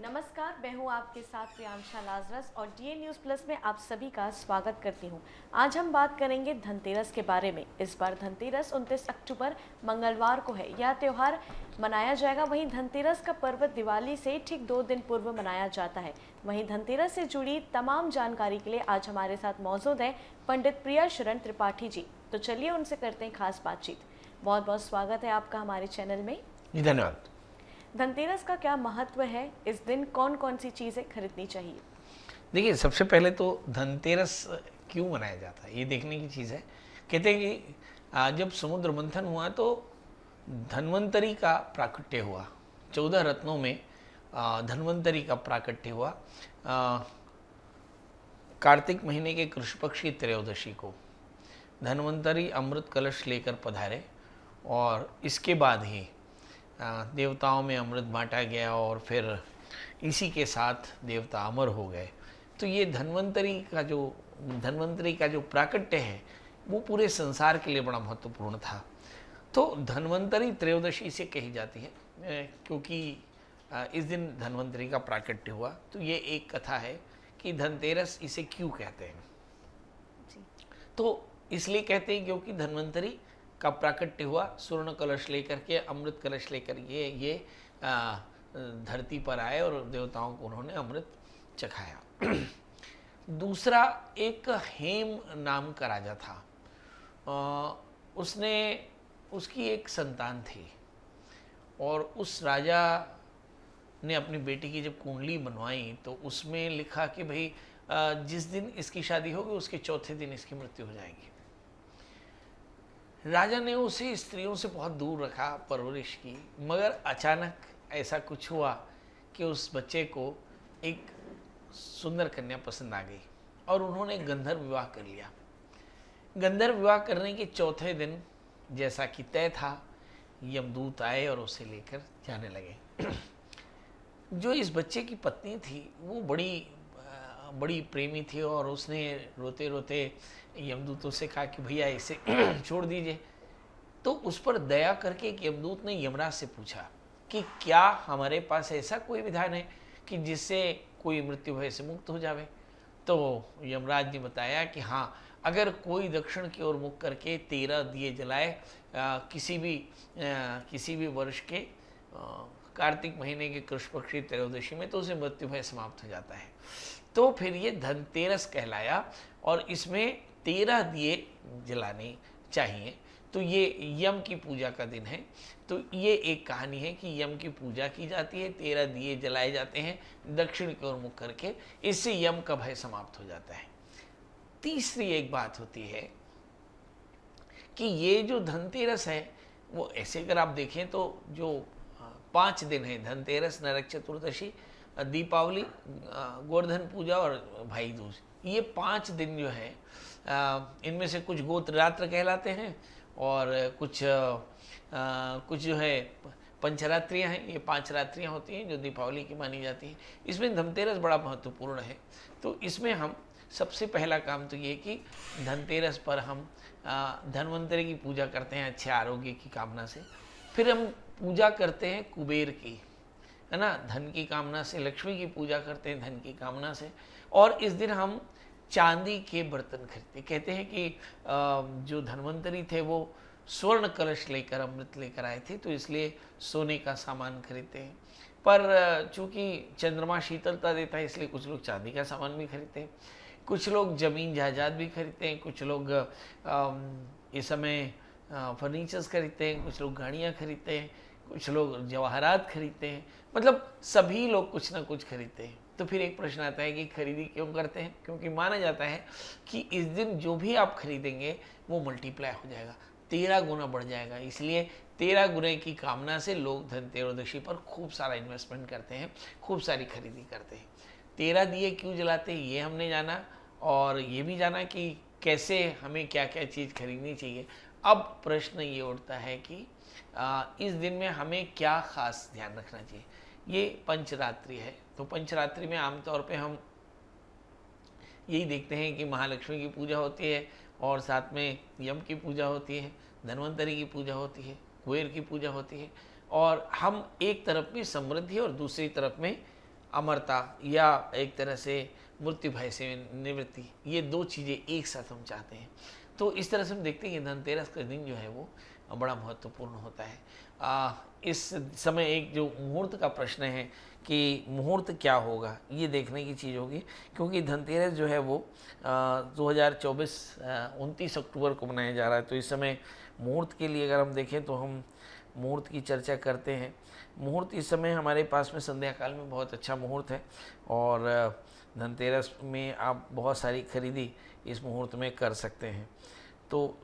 नमस्कार, मैं हूं आपके साथ प्रियांशा लाजरस और डीएन न्यूज़ प्लस में आप सभी का स्वागत करती हूं। आज हम बात करेंगे धनतेरस के बारे में। इस बार धनतेरस 29 अक्टूबर मंगलवार को है। यह त्यौहार मनाया जाएगा। वहीं धनतेरस का पर्व दिवाली से ठीक 2 दिन पूर्व मनाया जाता है। वहीं धनतेरस से जुड़ी तमाम जानकारी के लिए आज हमारे साथ मौजूद हैं पंडित प्रिया शरण त्रिपाठी जी। तो चलिए उनसे करते हैं खास बातचीत। बहुत बहुत स्वागत है आपका हमारे चैनल में। धन्यवाद। धनतेरस का क्या महत्व है? इस दिन कौन कौन सी चीज़ें खरीदनी चाहिए? देखिए, सबसे पहले तो धनतेरस क्यों मनाया जाता है ये देखने की चीज़ है। कहते हैं कि जब समुद्र मंथन हुआ तो धन्वंतरी का प्राकट्य हुआ। 14 रत्नों में धन्वंतरी का प्राकट्य हुआ कार्तिक महीने के कृष्ण पक्ष की त्रयोदशी को। धन्वंतरी अमृत कलश लेकर पधारे और इसके बाद ही देवताओं में अमृत बांटा गया और फिर इसी के साथ देवता अमर हो गए। तो ये धन्वंतरी का जो प्राकट्य है वो पूरे संसार के लिए बड़ा महत्वपूर्ण था। तो धन्वंतरी त्रयोदशी से कही जाती है क्योंकि इस दिन धन्वंतरी का प्राकट्य हुआ। तो ये एक कथा है कि धनतेरस इसे क्यों कहते हैं। तो इसलिए कहते हैं क्योंकि धन्वंतरी का प्राकट्य हुआ, स्वर्ण कलश लेकर के, अमृत कलश लेकर ये धरती पर आए और देवताओं को उन्होंने अमृत चखाया। दूसरा, एक हेम नाम का राजा था। उसकी एक संतान थी और उस राजा ने अपनी बेटी की जब कुंडली बनवाई तो उसमें लिखा कि भाई जिस दिन इसकी शादी होगी उसके चौथे दिन इसकी मृत्यु हो जाएगी। राजा ने उसे स्त्रियों से बहुत दूर रखा, परवरिश की, मगर अचानक ऐसा कुछ हुआ कि उस बच्चे को एक सुंदर कन्या पसंद आ गई और उन्होंने गंधर्व विवाह कर लिया। गंधर्व विवाह करने के चौथे दिन, जैसा कि तय था, यमदूत आए और उसे लेकर जाने लगे। जो इस बच्चे की पत्नी थी वो बड़ी प्रेमी थी और उसने रोते रोते यमदूतों से कहा कि भैया इसे छोड़ दीजिए। तो उस पर दया करके एक यमदूत ने यमराज से पूछा कि क्या हमारे पास ऐसा कोई विधान है कि जिससे कोई मृत्यु भय से मुक्त हो जावे। तो यमराज ने बताया कि हाँ, अगर कोई दक्षिण की ओर मुख करके 13 दिए जलाए किसी भी वर्ष के कार्तिक महीने के कृष्ण पक्ष की त्रयोदशी में, तो उसे मृत्यु भय समाप्त हो जाता है। तो फिर ये धनतेरस कहलाया और इसमें 13 दिए जलाने चाहिए। तो ये यम की पूजा का दिन है। तो ये एक कहानी है कि यम की पूजा की जाती है, 13 दिए जलाए जाते हैं दक्षिण की ओर मुख करके, इससे यम का भय समाप्त हो जाता है। तीसरी एक बात होती है कि ये जो धनतेरस है वो ऐसे अगर आप देखें तो जो 5 दिन है, धनतेरस, नरक चतुर्दशी, दीपावली, गोवर्धन पूजा और भाई दूज, ये 5 दिन जो है इनमें से कुछ गोत्र रात्र कहलाते हैं और कुछ जो है पंचरात्रियाँ हैं। ये 5 रात्रियाँ होती हैं जो दीपावली की मानी जाती हैं। इसमें धनतेरस बड़ा महत्वपूर्ण है। तो इसमें हम सबसे पहला काम तो ये कि धनतेरस पर हम धन्वंतरी की पूजा करते हैं अच्छे आरोग्य की कामना से। फिर हम पूजा करते हैं कुबेर की, है ना, धन की कामना से। लक्ष्मी की पूजा करते हैं धन की कामना से। और इस दिन हम चांदी के बर्तन खरीदते। कहते हैं कि जो धन्वंतरी थे वो स्वर्ण कलश लेकर, अमृत लेकर आए थे, तो इसलिए सोने का सामान खरीदते हैं। पर चूंकि चंद्रमा शीतलता देता है इसलिए कुछ लोग चांदी का सामान भी खरीदते हैं, कुछ लोग जमीन जायदाद भी खरीदते हैं, कुछ लोग इस समय फर्नीचर्स खरीदते हैं, कुछ लोग गाड़ियाँ खरीदते हैं, कुछ लोग जवाहरात खरीदते हैं। मतलब सभी लोग कुछ ना कुछ खरीदते हैं। तो फिर एक प्रश्न आता है कि खरीदी क्यों करते हैं? क्योंकि माना जाता है कि इस दिन जो भी आप खरीदेंगे वो मल्टीप्लाई हो जाएगा, 13 गुना बढ़ जाएगा। इसलिए 13 गुने की कामना से लोग धनतेरदशी पर खूब सारा इन्वेस्टमेंट करते हैं, खूब सारी खरीदी करते हैं। 13 दिए क्यों जलाते हैं ये हमने जाना, और ये भी जाना कि कैसे हमें क्या क्या चीज़ खरीदनी चाहिए। अब प्रश्न ये उठता है कि इस दिन में हमें क्या खास ध्यान रखना चाहिए। ये पंचरात्रि है, तो पंचरात्रि में आमतौर पे हम यही देखते हैं कि महालक्ष्मी की पूजा होती है और साथ में यम की पूजा होती है, धन्वंतरी की पूजा होती है, कुबेर की पूजा होती है, और हम एक तरफ में समृद्धि और दूसरी तरफ में अमरता या एक तरह से मृत्यु भय से निवृत्ति, ये दो चीज़ें एक साथ हम चाहते हैं। तो इस तरह से हम देखते हैं कि धनतेरस का दिन जो है वो बड़ा महत्वपूर्ण होता है। इस समय एक जो मुहूर्त का प्रश्न है कि मुहूर्त क्या होगा, ये देखने की चीज़ होगी, क्योंकि धनतेरस जो है वो 2024 29 अक्टूबर को मनाया जा रहा है। तो इस समय मुहूर्त के लिए अगर हम देखें तो हम मुहूर्त की चर्चा करते हैं। मुहूर्त इस समय हमारे पास में संध्या काल में बहुत अच्छा मुहूर्त है, और धनतेरस में आप बहुत सारी खरीदी इस मुहूर्त में कर सकते हैं। तो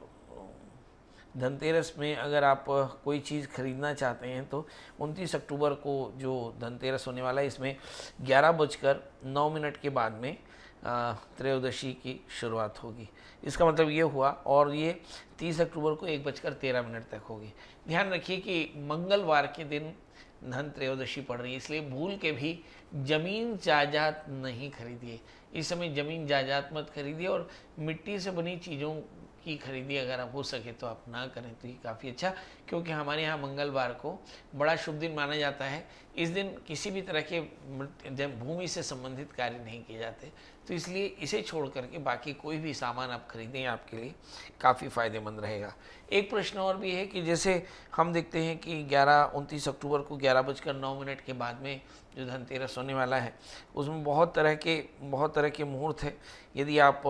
धनतेरस में अगर आप कोई चीज़ खरीदना चाहते हैं तो 29 अक्टूबर को जो धनतेरस होने वाला है, इसमें 11:09 के बाद में त्रयोदशी की शुरुआत होगी। इसका मतलब ये हुआ, और ये 30 अक्टूबर को 1:13 तक होगी। ध्यान रखिए कि मंगलवार के दिन धन त्रयोदशी पड़ रही है, इसलिए भूल के भी जमीन जायदाद नहीं खरीदिए। इस समय जमीन जायदाद मत खरीदिए, और मिट्टी से बनी चीज़ों की खरीदी अगर आप हो सके तो आप ना करें तो ये काफ़ी अच्छा, क्योंकि हमारे यहाँ मंगलवार को बड़ा शुभ दिन माना जाता है। इस दिन किसी भी तरह के भूमि से संबंधित कार्य नहीं किए जाते, तो इसलिए इसे छोड़ करके बाकी कोई भी सामान आप खरीदें, आपके लिए काफ़ी फ़ायदेमंद रहेगा। एक प्रश्न और भी है कि जैसे हम देखते हैं कि 29 अक्टूबर को 11:09 के बाद में जो धनतेरस होने वाला है, उसमें बहुत तरह के मुहूर्त है। यदि आप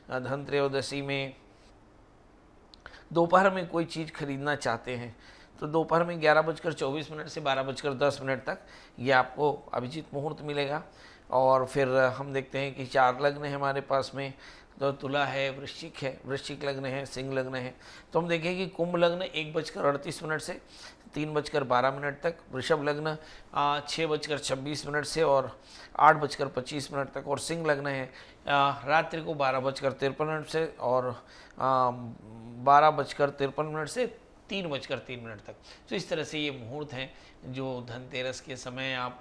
धन त्रयोदशी में दोपहर में कोई चीज़ खरीदना चाहते हैं तो दोपहर में 11:24 से 12:10 तक ये आपको अभिजीत मुहूर्त मिलेगा। और फिर हम देखते हैं कि 4 लग्न है हमारे पास में, तो तुला है, वृश्चिक लग्न है, सिंह लग्न है। तो हम देखें कि कुंभ लग्न 1:38 से 3:12 तक, वृषभ लग्न 6:26 से और 8:25 तक, और सिंह लग्न है रात्रि को 12:53 से और 12:53 से 3:03 तक। तो इस तरह से ये मुहूर्त हैं जो धनतेरस के समय आप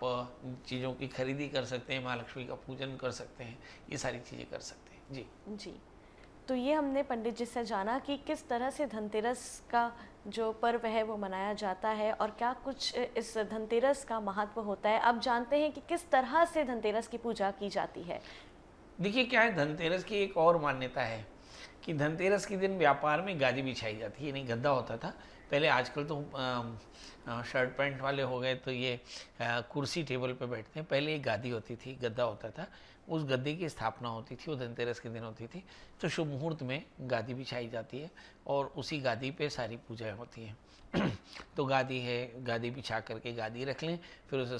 चीज़ों की खरीदी कर सकते हैं, महालक्ष्मी का पूजन कर सकते हैं, ये सारी चीज़ें कर सकते हैं। जी जी, तो ये हमने पंडित जी से जाना कि किस तरह से धनतेरस का जो पर्व है वो मनाया जाता है और क्या कुछ इस धनतेरस का महत्व होता है। अब जानते हैं कि किस तरह से धनतेरस की पूजा की जाती है। देखिए, क्या है, धनतेरस की एक और मान्यता है कि धनतेरस के दिन व्यापार में गादी बिछाई जाती है, नहीं गद्दा होता था पहले। आजकल तो शर्ट पैंट वाले हो गए, तो ये कुर्सी टेबल पे बैठते हैं। पहले एक गादी होती थी, गद्दा होता था, उस गद्दे की स्थापना होती थी, वो धनतेरस के दिन होती थी। तो शुभ मुहूर्त में गादी बिछाई जाती है और उसी गादी पे सारी पूजाएं होती हैं। तो गादी है, गादी बिछा करके गादी रख लें, फिर उसे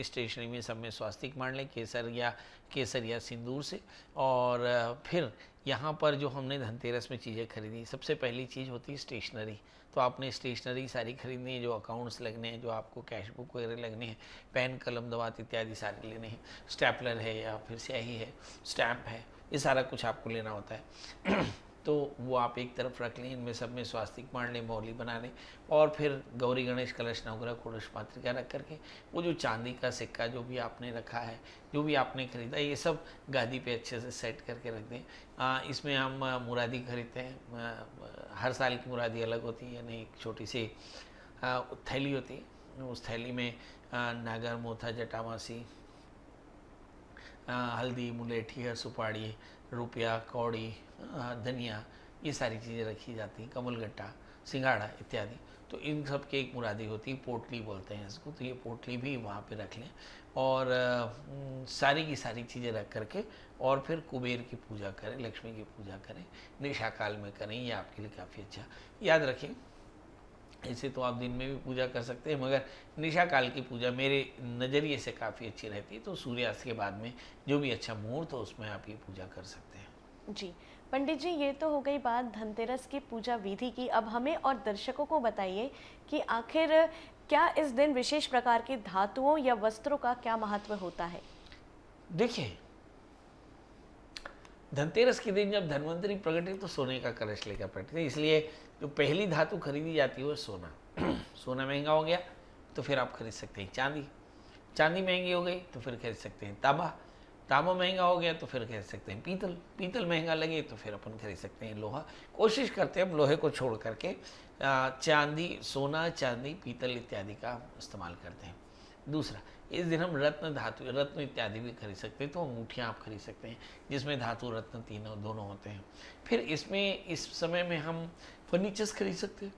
स्टेशनरी में सब में स्वास्तिक मार लें केसर या सिंदूर से। और फिर यहाँ पर जो हमने धनतेरस में चीज़ें खरीदी, सबसे पहली चीज़ होती है स्टेशनरी। तो आपने स्टेशनरी सारी खरीदनी है, जो अकाउंट्स लगने हैं, जो आपको कैश बुक वगैरह लगने हैं, पेन कलम दवात इत्यादि सारे लेने हैं, स्टेपलर है या फिर स्याही है, स्टैम्प है, ये सारा कुछ आपको लेना होता है। तो वो आप एक तरफ रख लें, इनमें सब में स्वास्तिक मार लें, मौली बना लें, और फिर गौरी गणेश कलश नवग्रह षोडश मातृका रख करके वो जो चांदी का सिक्का जो भी आपने रखा है, जो भी आपने खरीदा, ये सब गादी पे अच्छे से सेट करके रख दें। इसमें हम मुरादी खरीदते हैं, हर साल की मुरादी अलग होती है, यानी एक छोटी सी थैली होती है, उस थैली में नागर, मोथा, जटामासी, हल्दी, मुलेठी, सुपाड़ी, रुपया, कौड़ी, धनिया, ये सारी चीज़ें रखी जाती हैं, कमलगट्टा, सिंघाड़ा इत्यादि। तो इन सब की एक मुरादी होती है, पोटली बोलते हैं इसको। तो ये पोटली भी वहाँ पे रख लें, और सारी की सारी चीज़ें रख करके और फिर कुबेर की पूजा करें, लक्ष्मी की पूजा करें, निशा काल में करें, ये आपके लिए काफ़ी अच्छा। याद रखें, ऐसे तो आप दिन में भी पूजा कर सकते हैं, मगर निशा काल की पूजा मेरे नज़रिए से काफ़ी अच्छी रहती है। तो सूर्यास्त के बाद में जो भी अच्छा मुहूर्त हो उसमें आप ये पूजा कर सकते हैं। जी पंडित जी, ये तो हो गई बात धनतेरस की पूजा विधि की। अब हमें और दर्शकों को बताइए कि आखिर क्या इस दिन विशेष प्रकार की धातुओं या वस्त्रों का क्या महत्व होता है। देखिए, धनतेरस के दिन जब धन्वंतरी प्रकटे तो सोने का कलश लेकर प्रकटे, इसलिए जो पहली धातु खरीदी जाती है वो सोना। सोना महंगा हो गया तो फिर आप खरीद सकते हैं चांदी महंगी हो गई तो फिर खरीद सकते हैं तांबा महंगा हो गया तो फिर खरीद सकते हैं पीतल महंगा लगे तो फिर अपन खरीद सकते हैं लोहा। कोशिश करते हैं हम लोहे को छोड़ करके सोना, चांदी, पीतल इत्यादि का इस्तेमाल करते हैं। दूसरा, इस दिन हम रत्न धातु रत्न इत्यादि भी खरीद सकते हैं, तो अंगूठियाँ आप खरीद सकते हैं जिसमें धातु रत्न तीनों दोनों होते हैं। फिर इसमें इस समय में हम फर्नीचर्स खरीद सकते हैं।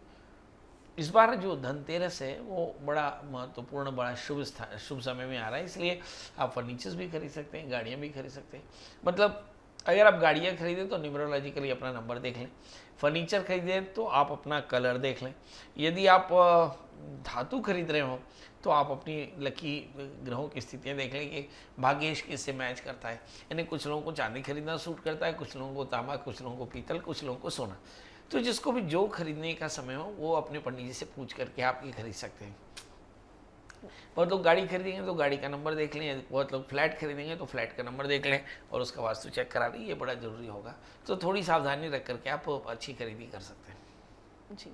इस बार जो धनतेरस है वो बड़ा महत्वपूर्ण, बड़ा शुभ समय में आ रहा है, इसलिए आप फर्नीचर्स भी खरीद सकते हैं, गाड़ियाँ भी खरीद सकते हैं। मतलब अगर आप गाड़ियाँ खरीदें तो न्यूमरोलॉजिकली अपना नंबर देख लें, फर्नीचर खरीदें तो आप अपना कलर देख लें, यदि आप धातु खरीद रहे हो तो आप अपनी लकी ग्रहों की स्थितियाँ देख लें कि भाग्येश किससे मैच करता है। यानी कुछ लोगों को चांदी खरीदना सूट करता है, कुछ लोगों को तांबा, कुछ लोगों को पीतल, कुछ लोगों को सोना। तो जिसको भी जो खरीदने का समय हो वो अपने पंडित जी से पूछ करके आप ये खरीद सकते हैं। बहुत लोग गाड़ी खरीदेंगे तो गाड़ी का नंबर देख लें, बहुत लोग फ्लैट खरीदेंगे तो फ्लैट का नंबर देख लें और उसका वास्तु चेक करा लें, ये बड़ा ज़रूरी होगा। तो थोड़ी सावधानी रख करके आप अच्छी खरीदी कर सकते हैं। जी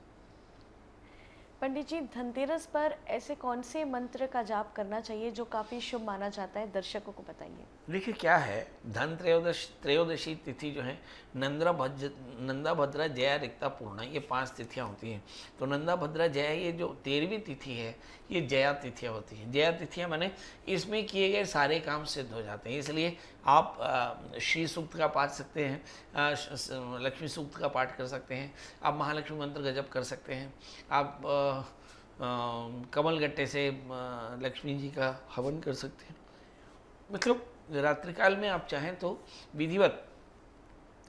पंडित जी, धनतेरस पर ऐसे कौन से मंत्र का जाप करना चाहिए जो काफ़ी शुभ माना जाता है, दर्शकों को बताइए। देखिए क्या है, धन त्रयोदशी तिथि जो है नंदा भद्रा जया रिक्ता पूर्णा, ये 5 तिथियां होती हैं। तो नंदा भद्रा जया ये जो 13वीं तिथि है ये जया तिथियां होती हैं। जया तिथियां माने इसमें किए गए सारे काम सिद्ध हो जाते हैं, इसलिए आप श्री सूक्त का पाठ सकते हैं, लक्ष्मी सूक्त का पाठ कर सकते हैं, आप महालक्ष्मी मंत्र गजप कर सकते हैं, आप कमल गट्टे से लक्ष्मी जी का हवन कर सकते हैं। मतलब रात्रिकाल में आप चाहें तो विधिवत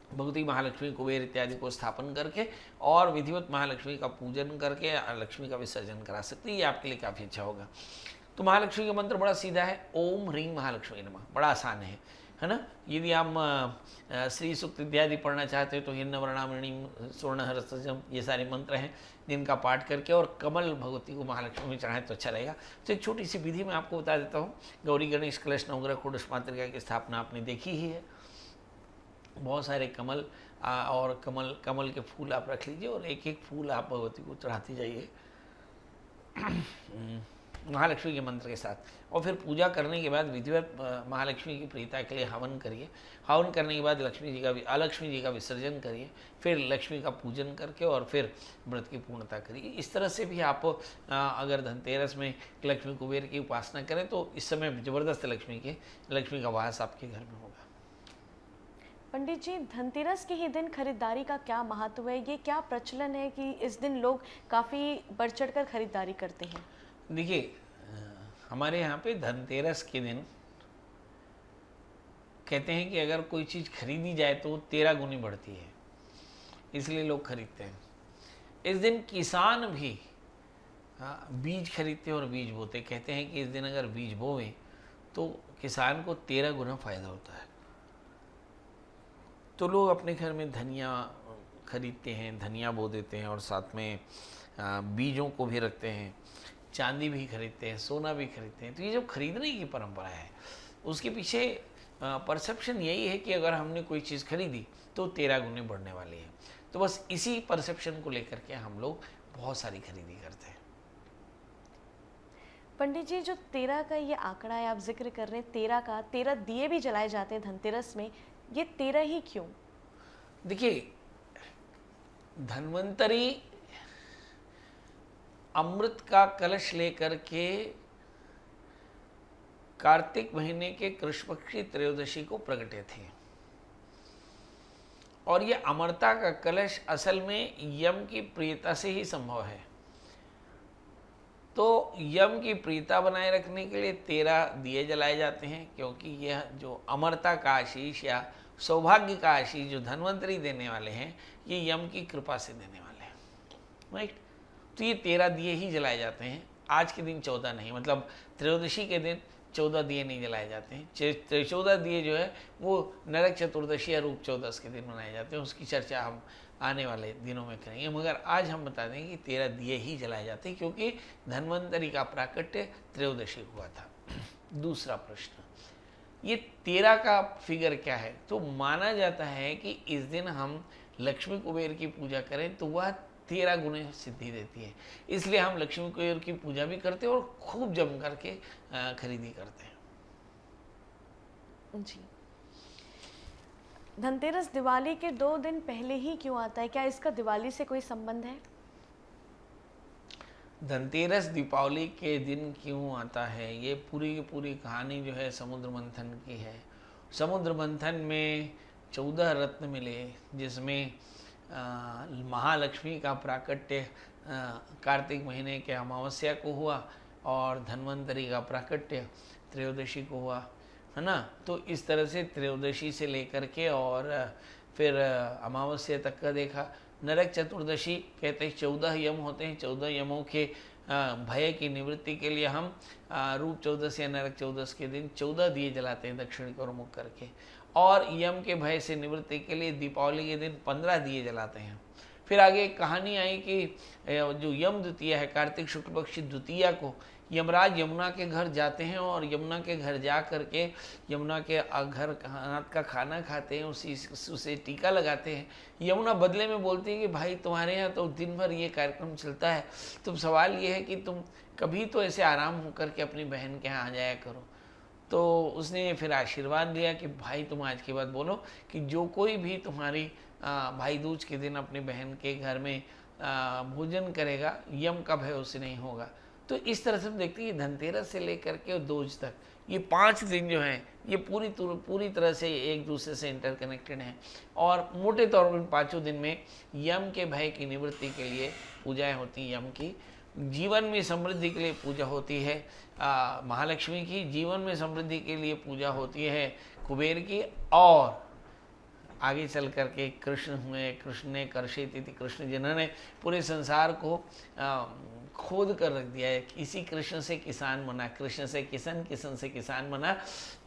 भगवती महालक्ष्मी कुबेर इत्यादि को स्थापन करके और विधिवत महालक्ष्मी का पूजन करके लक्ष्मी का विसर्जन करा सकते हैं, ये आपके लिए काफ़ी अच्छा होगा। तो महालक्ष्मी का मंत्र बड़ा सीधा है, ओम ह्रीं महालक्ष्मी नमः, बड़ा आसान है ना। यदि आप श्री सूक्त इत्यादि पढ़ना चाहते हो तो हिन्न वर्णामणि स्वर्णहरसजम, ये सारे मंत्र हैं जिनका पाठ करके और कमल भगवती को महालक्ष्मी में चढ़ाएं तो अच्छा रहेगा। तो एक छोटी सी विधि मैं आपको बता देता हूँ। गौरी गणेश कलश नवग्रह षोडश मातृका की स्थापना आपने देखी ही है। बहुत सारे कमल और कमल के फूल आप रख लीजिए और एक एक फूल आप भगवती को चढ़ाती जाइए महालक्ष्मी के मंत्र के साथ, और फिर पूजा करने के बाद विधिवत महालक्ष्मी की प्रीता के लिए हवन करिए। हवन करने के बाद अलक्ष्मी जी का विसर्जन करिए, फिर लक्ष्मी का पूजन करके और फिर व्रत की पूर्णता करिए। इस तरह से भी आप अगर धनतेरस में लक्ष्मी कुबेर की उपासना करें तो इस समय जबरदस्त लक्ष्मी का वास आपके घर में होगा। पंडित जी, धनतेरस के ही दिन खरीदारी का क्या महत्व है? ये क्या प्रचलन है कि इस दिन लोग काफ़ी बढ़ चढ़ कर खरीदारी करते हैं? देखिए हमारे यहाँ पे धनतेरस के दिन कहते हैं कि अगर कोई चीज़ खरीदी जाए तो 13 गुनी बढ़ती है, इसलिए लोग खरीदते हैं। इस दिन किसान भी बीज खरीदते हैं और बीज बोते। कहते हैं कि इस दिन अगर बीज बोवें तो किसान को 13 गुना फायदा होता है। तो लोग अपने घर में धनिया खरीदते हैं, धनिया बो देते हैं और साथ में बीजों को भी रखते हैं, चांदी भी खरीदते हैं, सोना भी खरीदते हैं। तो ये जो खरीदने की परंपरा है उसके पीछे परसेप्शन यही है कि अगर हमने कोई चीज़ खरीदी तो 13 गुने बढ़ने वाली है। तो बस इसी परसेप्शन को लेकर के हम लोग बहुत सारी खरीदी करते हैं। पंडित जी, जो 13 का ये आंकड़ा है आप जिक्र कर रहे हैं, 13 का, 13 दिए भी जलाए जाते हैं धनतेरस में, ये 13 ही क्यों? देखिए धन्वंतरी अमृत का कलश लेकर के कार्तिक महीने के कृष्ण पक्षी त्रयोदशी को प्रगटे थे और ये अमरता का कलश असल में यम की प्रियता से ही संभव है। तो यम की प्रियता बनाए रखने के लिए 13 दिए जलाए जाते हैं, क्योंकि यह जो अमरता का आशीष या सौभाग्य का आशीष जो धन्वंतरी देने वाले हैं ये यम की कृपा से देने वाले हैं, राइट। तो ये 13 दिए ही जलाए जाते हैं। आज के दिन 14 नहीं, मतलब त्रयोदशी के दिन 14 दिए नहीं जलाए जाते हैं। 14 दिए जो है वो नरक चतुर्दशी या रूप चौदस के दिन मनाए जाते हैं, उसकी चर्चा हम आने वाले दिनों में करेंगे। मगर आज हम बता दें कि 13 दिए ही जलाए जाते हैं क्योंकि धन्वंतरी का प्राकट्य त्रयोदशी हुआ था। दूसरा प्रश्न, ये 13 का फिगर क्या है? तो माना जाता है कि इस दिन हम लक्ष्मी कुबेर की पूजा करें तो वह 13 गुने सिद्धि देती है, इसलिए हम लक्ष्मी कुबेर की पूजा भी करते हैं और खूब जम करके खरीदी करते हैं। जी, धनतेरस दिवाली के 2 दिन पहले ही क्यों आता है? क्या इसका दिवाली से कोई संबंध है? धनतेरस दीपावली के दिन क्यों आता है, ये पूरी की पूरी कहानी जो है समुद्र मंथन की है। समुद्र मंथन में 14 रत्न मिले, जिसमें महालक्ष्मी का प्राकट्य कार्तिक महीने के अमावस्या को हुआ और धन्वंतरी का प्राकट्य त्रयोदशी को हुआ, है ना। तो इस तरह से त्रयोदशी से लेकर के और फिर अमावस्या तक का देखा। नरक चतुर्दशी कहते हैं 14 यम होते हैं, 14 यमों के भय की निवृत्ति के लिए हम रूप चौदस या नरक चौदस के दिन 14 दिए जलाते हैं दक्षिण की ओर मुख करके, और यम के भय से निवृत्ति के लिए दीपावली के दिन 15 दिए जलाते हैं। फिर आगे एक कहानी आई कि जो यम द्वितीया है, कार्तिक शुक्ल पक्ष द्वितीया को यमराज यमुना के घर जाते हैं और यमुना के घर जा करके यमुना के घर हाथ का खाना खाते हैं, उसे टीका लगाते हैं। यमुना बदले में बोलती है कि भाई तुम्हारे यहाँ तो दिन भर ये कार्यक्रम चलता है, तुम सवाल ये है कि तुम कभी तो ऐसे आराम होकर के अपनी बहन के यहाँ आ जाया करो। तो उसने फिर आशीर्वाद दिया कि भाई तुम आज के बाद बोलो कि जो कोई भी तुम्हारी भाई दूज के दिन अपनी बहन के घर में भोजन करेगा, यम का भय उसे नहीं होगा। तो इस तरह से हम देखते हैं कि धनतेरस से लेकर के दूज तक ये 5 दिन जो हैं ये पूरी तरह से एक दूसरे से इंटरकनेक्टेड हैं, और मोटे तौर पर इन 5 दिन में यम के भय की निवृत्ति के लिए पूजाएं होती हैं। यम की जीवन में समृद्धि के लिए पूजा होती है महालक्ष्मी की, जीवन में समृद्धि के लिए पूजा होती है कुबेर की, और आगे चल करके कृष्ण हुए, कृष्ण ने कर्षित इति कृष्ण, जिन्होंने पूरे संसार को खोद कर रख दिया है। इसी कृष्ण से किसान बना, कृष्ण से किसान, किसान से किसान बना।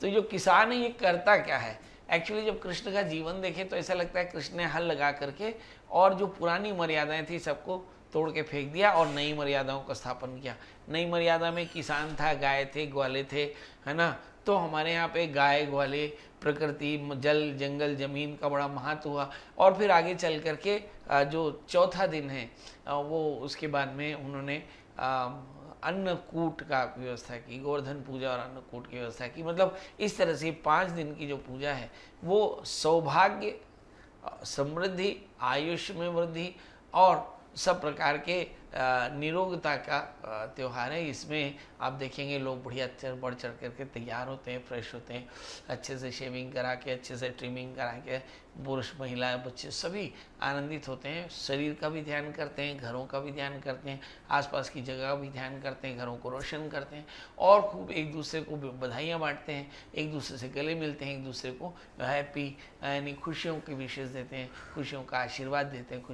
तो जो किसान है ये करता क्या है? एक्चुअली जब कृष्ण का जीवन देखें तो ऐसा लगता है कृष्ण ने हल लगा करके और जो पुरानी मर्यादाएं थी सबको तोड़ के फेंक दिया और नई मर्यादाओं का स्थापन किया। नई मर्यादा में किसान था, गाय थे, ग्वाले थे, है ना। तो हमारे यहाँ पे गाय ग्वाले, प्रकृति, जल, जंगल, जमीन का बड़ा महत्व हुआ। और फिर आगे चल करके जो चौथा दिन है वो उसके बाद में उन्होंने अन्नकूट का व्यवस्था की, गोवर्धन पूजा और अन्नकूट की व्यवस्था की। मतलब इस तरह से 5 दिन की जो पूजा है वो सौभाग्य, समृद्धि, आयुष में वृद्धि और सब प्रकार के निरोगता का त्यौहार है। इसमें आप देखेंगे लोग बढ़िया बढ़ चढ़ करके तैयार होते हैं, फ्रेश होते हैं, अच्छे से शेविंग करा के, अच्छे से ट्रिमिंग करा के, पुरुष महिला बच्चे सभी आनंदित होते हैं। शरीर का भी ध्यान करते हैं, घरों का भी ध्यान करते हैं, आसपास की जगह का भी ध्यान करते हैं, घरों को रोशन करते हैं और खूब एक दूसरे को बधाइयाँ बांटते हैं, एक दूसरे से गले मिलते हैं, एक दूसरे को हैप्पी यानी खुशियों की विशेष देते हैं, खुशियों का आशीर्वाद देते हैं,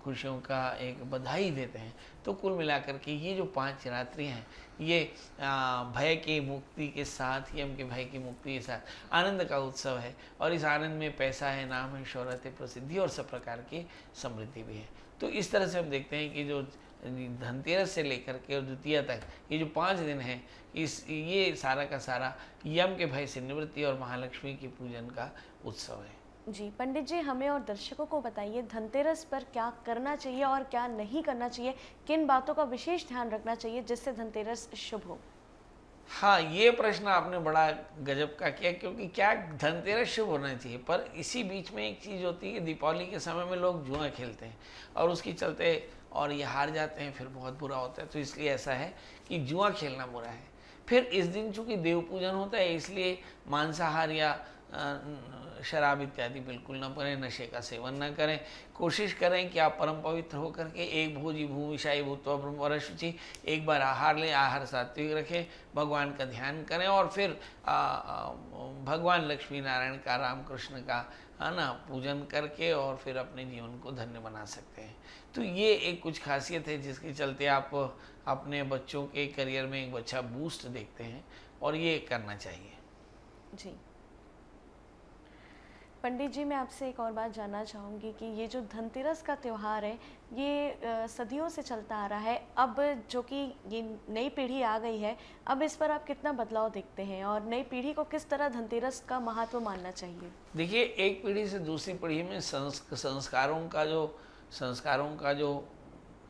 खुशियों का एक बधाई देते हैं। तो कुल मिलाकर के ये जो 5 रात्रि हैं ये भय की मुक्ति के साथ, यम के भय की मुक्ति के साथ आनंद का उत्सव है, और इस आनंद में पैसा है, नाम है, शोहरत है, प्रसिद्धि और सब प्रकार की समृद्धि भी है। तो इस तरह से हम देखते हैं कि जो धनतेरस से लेकर के और द्वितीया तक ये जो 5 दिन हैं ये सारा का सारा यम के भय से निवृत्ति और महालक्ष्मी की पूजन का उत्सव है। जी पंडित जी, हमें और दर्शकों को बताइए धनतेरस पर क्या करना चाहिए और क्या नहीं करना चाहिए, किन बातों का विशेष ध्यान रखना चाहिए जिससे धनतेरस शुभ हो। हाँ, ये प्रश्न आपने बड़ा गजब का किया, क्योंकि क्या धनतेरस शुभ होना चाहिए, पर इसी बीच में एक चीज़ होती है, दीपावली के समय में लोग जुआ खेलते हैं और उसकी चलते और ये हार जाते हैं, फिर बहुत बुरा होता है। तो इसलिए ऐसा है कि जुआ खेलना बुरा है। फिर इस दिन चूँकि देव पूजन होता है इसलिए मांसाहार या शराब इत्यादि बिल्कुल न करें, नशे का सेवन न करें। कोशिश करें कि आप परम पवित्र होकर के एक भोजी भूमिशाई भूतवा ब्रह्म शुचि, एक बार आहार लें, आहार सात्विक रखें, भगवान का ध्यान करें और फिर भगवान लक्ष्मी नारायण का, राम कृष्ण का, है ना, पूजन करके और फिर अपने जीवन को धन्य बना सकते हैं। तो ये एक कुछ खासियत है जिसके चलते आप अपने बच्चों के करियर में एक अच्छा बूस्ट देखते हैं और ये करना चाहिए। जी पंडित जी, मैं आपसे एक और बात जानना चाहूँगी कि ये जो धनतेरस का त्यौहार है ये सदियों से चलता आ रहा है, अब जो कि ये नई पीढ़ी आ गई है, अब इस पर आप कितना बदलाव देखते हैं और नई पीढ़ी को किस तरह धनतेरस का महत्व मानना चाहिए? देखिए, एक पीढ़ी से दूसरी पीढ़ी में संस्कारों का जो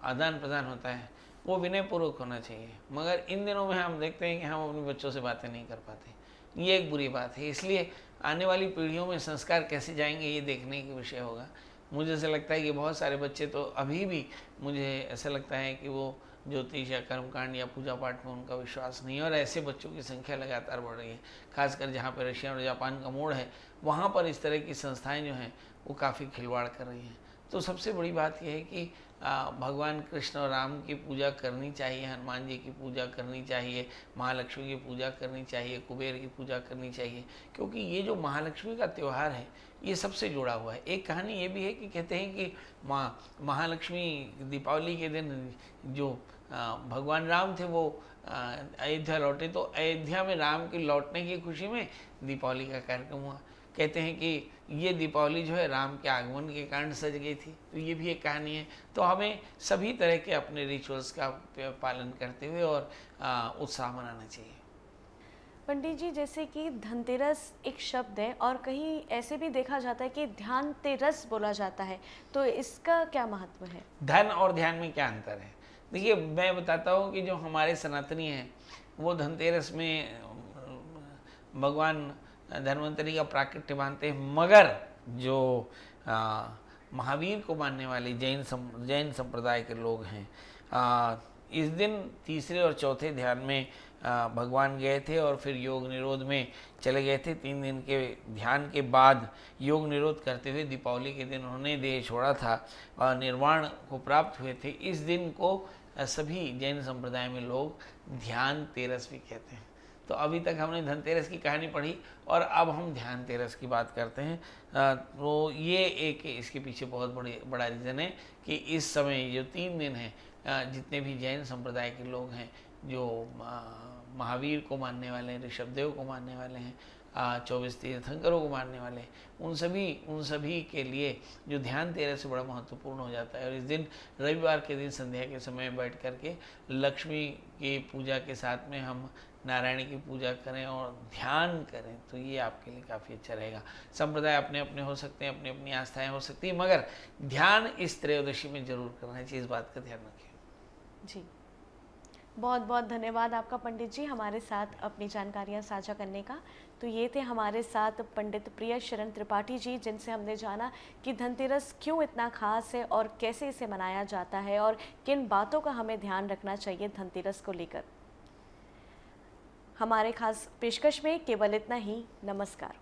आदान प्रदान होता है वो विनयपूर्वक होना चाहिए, मगर इन दिनों में हम देखते हैं कि हम अपने बच्चों से बातें नहीं कर पाते। ये एक बुरी बात है। इसलिए आने वाली पीढ़ियों में संस्कार कैसे जाएंगे ये देखने का विषय होगा। मुझे ऐसा लगता है कि बहुत सारे बच्चे तो अभी भी, मुझे ऐसा लगता है कि वो ज्योतिष या कर्मकांड या पूजा पाठ में उनका विश्वास नहीं है, और ऐसे बच्चों की संख्या लगातार बढ़ रही है। खासकर जहाँ पर रशिया और जापान का मोड़ है, वहाँ पर इस तरह की संस्थाएं जो हैं वो काफ़ी खिलवाड़ कर रही हैं। तो सबसे बड़ी बात यह है कि भगवान कृष्ण और राम की पूजा करनी चाहिए, हनुमान जी की पूजा करनी चाहिए, महालक्ष्मी की पूजा करनी चाहिए, कुबेर की पूजा करनी चाहिए, क्योंकि ये जो महालक्ष्मी का त्यौहार है ये सबसे जुड़ा हुआ है। एक कहानी ये भी है कि कहते हैं कि महालक्ष्मी दीपावली के दिन जो भगवान राम थे वो अयोध्या लौटे, तो अयोध्या में राम के लौटने की खुशी में दीपावली का कार्यक्रम हुआ। कहते हैं कि ये दीपावली जो है राम के आगमन के कारण सज गई थी। तो ये भी एक कहानी है। तो हमें सभी तरह के अपने रिचुअल्स का पालन करते हुए और उत्साह मनाना चाहिए। पंडित जी, जैसे कि धनतेरस एक शब्द है और कहीं ऐसे भी देखा जाता है कि ध्यान तेरस बोला जाता है, तो इसका क्या महत्व है? धन और ध्यान में क्या अंतर है? देखिए, मैं बताता हूँ कि जो हमारे सनातनी हैं वो धनतेरस में भगवान धन्वंतरी का प्राकट्य मानते हैं, मगर जो महावीर को मानने वाले जैन संप्रदाय के लोग हैं, इस दिन तीसरे और चौथे ध्यान में भगवान गए थे और फिर योग निरोध में चले गए थे। 3 दिन के ध्यान के बाद योग निरोध करते हुए दीपावली के दिन उन्होंने देह छोड़ा था और निर्वाण को प्राप्त हुए थे। इस दिन को सभी जैन संप्रदाय में लोग ध्यान तेरस भी कहते हैं। तो अभी तक हमने धनतेरस की कहानी पढ़ी और अब हम ध्यान तेरस की बात करते हैं। तो ये एक इसके पीछे बहुत बड़ा रीज़न है कि इस समय जो 3 दिन हैं, जितने भी जैन संप्रदाय के लोग हैं, जो महावीर को मानने वाले हैं, ऋषभदेव को मानने वाले हैं, 24 तीर्थंकरों को मानने वाले हैं, उन सभी के लिए जो ध्यान तेरस से बड़ा महत्वपूर्ण हो जाता है। और इस दिन रविवार के दिन संध्या के समय बैठ करके लक्ष्मी की पूजा के साथ में हम नारायण की पूजा करें और ध्यान करें, तो ये आपके लिए काफ़ी अच्छा रहेगा। संप्रदाय अपने अपने हो सकते हैं, अपनी अपनी आस्थाएं हो सकती हैं, मगर ध्यान इस त्रयोदशी में जरूर करना चाहिए। इस बात का ध्यान रखें। जी, बहुत बहुत धन्यवाद आपका पंडित जी, हमारे साथ अपनी जानकारियां साझा करने का। तो ये थे हमारे साथ पंडित प्रियशरण त्रिपाठी जी, जिनसे हमने जाना कि धनतेरस क्यों इतना खास है और कैसे इसे मनाया जाता है और किन बातों का हमें ध्यान रखना चाहिए धनतेरस को लेकर। हमारे खास पेशकश में केवल इतना ही। नमस्कार।